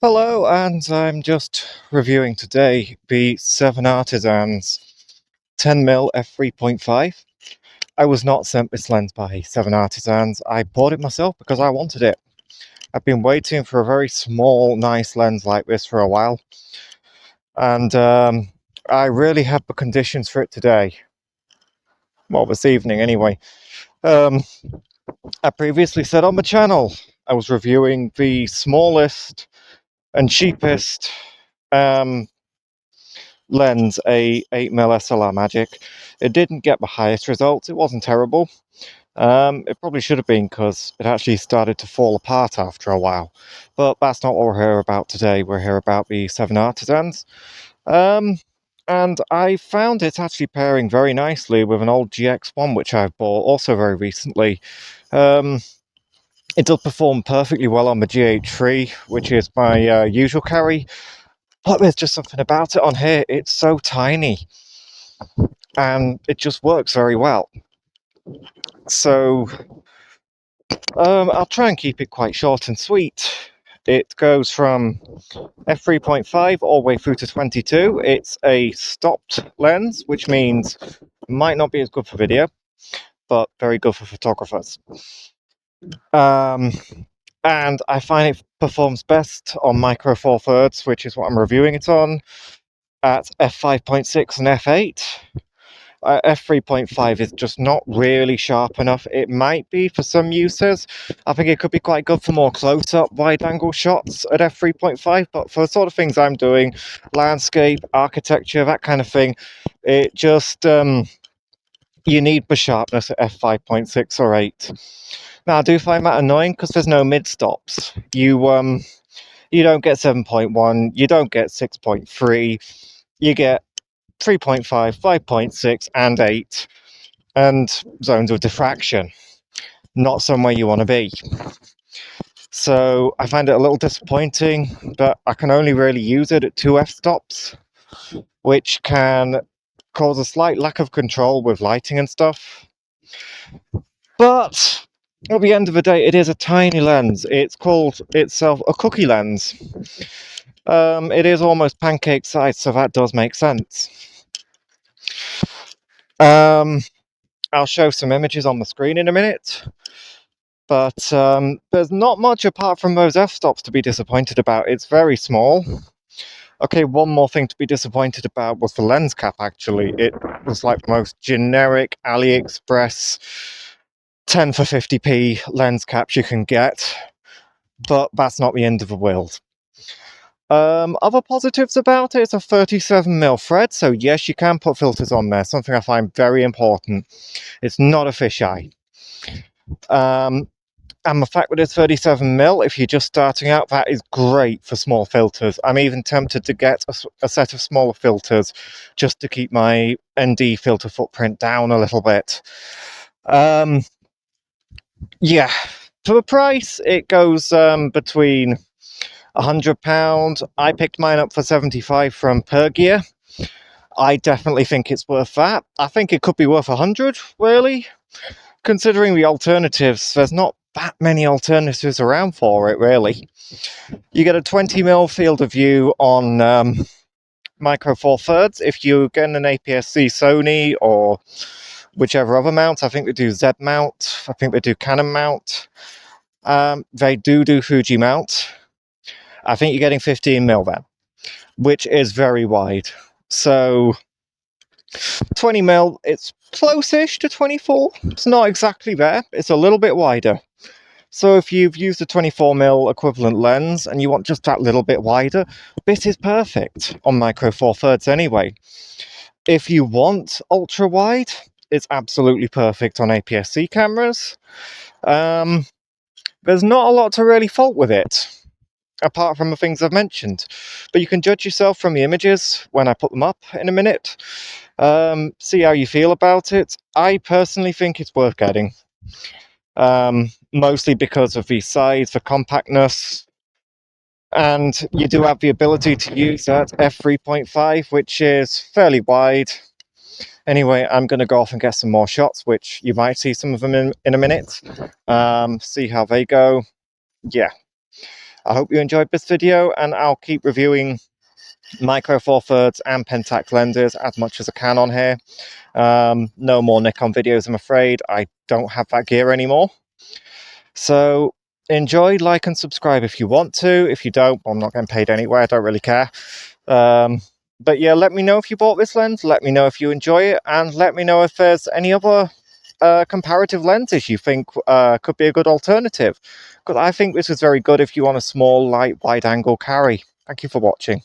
Hello, and I'm just reviewing today the 7artisans 10mm f3.5. I was not sent this lens by 7artisans. I bought it myself because I wanted it. I've been waiting for a very small, nice lens like this for a while, and I really had the conditions for it today. Well, this evening anyway. I previously said on the channel I was reviewing the smallest and cheapest lens, a 8mm SLR Magic. It didn't get the highest results. It wasn't terrible. It probably should have been, because it actually started to fall apart after a while. But that's not what we're here about today. We're here about the 7artisans. And I found it actually pairing very nicely with an old GX1, which I bought also very recently. It does perform perfectly well on the GH3, which is my usual carry. But there's just something about it on here. It's so tiny, and it just works very well. So I'll try and keep it quite short and sweet. It goes from f3.5 all the way through to 22. It's a stopped lens, which means it might not be as good for video, but very good for photographers. And I find it performs best on micro four thirds, which is what I'm reviewing it on, at f5.6 and f8. F3.5 is just not really sharp enough. It might be for some uses. I think it could be quite good for more close-up, wide-angle shots at f3.5, but for the sort of things I'm doing, landscape, architecture, that kind of thing, it just, you need the sharpness at f5.6 or 8. Now, I do find that annoying because there's no mid-stops. You don't get 7.1, you don't get 6.3, you get 3.5, 5.6, and 8, and zones of diffraction. Not somewhere you want to be. So I find it a little disappointing that I can only really use it at 2 f-stops, which can cause a slight lack of control with lighting and stuff. But at the end of the day, it is a tiny lens. It's called itself a cookie lens. It is almost pancake size, so that does make sense. I'll show some images on the screen in a minute, but there's not much apart from those f-stops to be disappointed about. It's very small. Okay, one more thing to be disappointed about was the lens cap, actually. It was like the most generic AliExpress 10 for 50p lens caps you can get, but that's not the end of the world. Other positives about it, it's a 37mm thread, so yes, you can put filters on there, something I find very important. It's not a fisheye. And the fact that it's 37mm, if you're just starting out, that is great for small filters. I'm even tempted to get a set of smaller filters just to keep my ND filter footprint down a little bit. Yeah, for the price, it goes between £100. I picked mine up for 75 from Pergear. I definitely think it's worth that. I think it could be worth 100, really. Considering the alternatives, there's not that many alternatives around for it, really. You get a 20mm field of view on micro four thirds. If you get an APS-C Sony or whichever other mount, I think they do Z mount, I think they do Canon mount. They do Fuji mount. I think you're getting 15mm then, which is very wide. So 20mm, it's close-ish to 24. It's not exactly there. It's a little bit wider. So if you've used a 24mm equivalent lens and you want just that little bit wider, this is perfect on micro four thirds anyway. If you want ultra wide, it's absolutely perfect on APS-C cameras. There's not a lot to really fault with it, apart from the things I've mentioned. But you can judge yourself from the images when I put them up in a minute. See how you feel about it. I personally think it's worth getting. Mostly because of the size, the compactness, and you do have the ability to use that f3.5, which is fairly wide. Anyway, I'm going to go off and get some more shots, which you might see some of them in a minute. See how they go. Yeah. I hope you enjoyed this video, and I'll keep reviewing micro four thirds and Pentax lenses as much as I can on here. No more Nikon videos, I'm afraid. I don't have that gear anymore. So enjoy, like and subscribe if you want to. If you don't, I'm not getting paid anyway, I don't really care. But yeah, let me know if you bought this lens, let me know if you enjoy it, and let me know if there's any other comparative lenses you think could be a good alternative. Because I think this is very good if you want a small, light, wide-angle carry. Thank you for watching.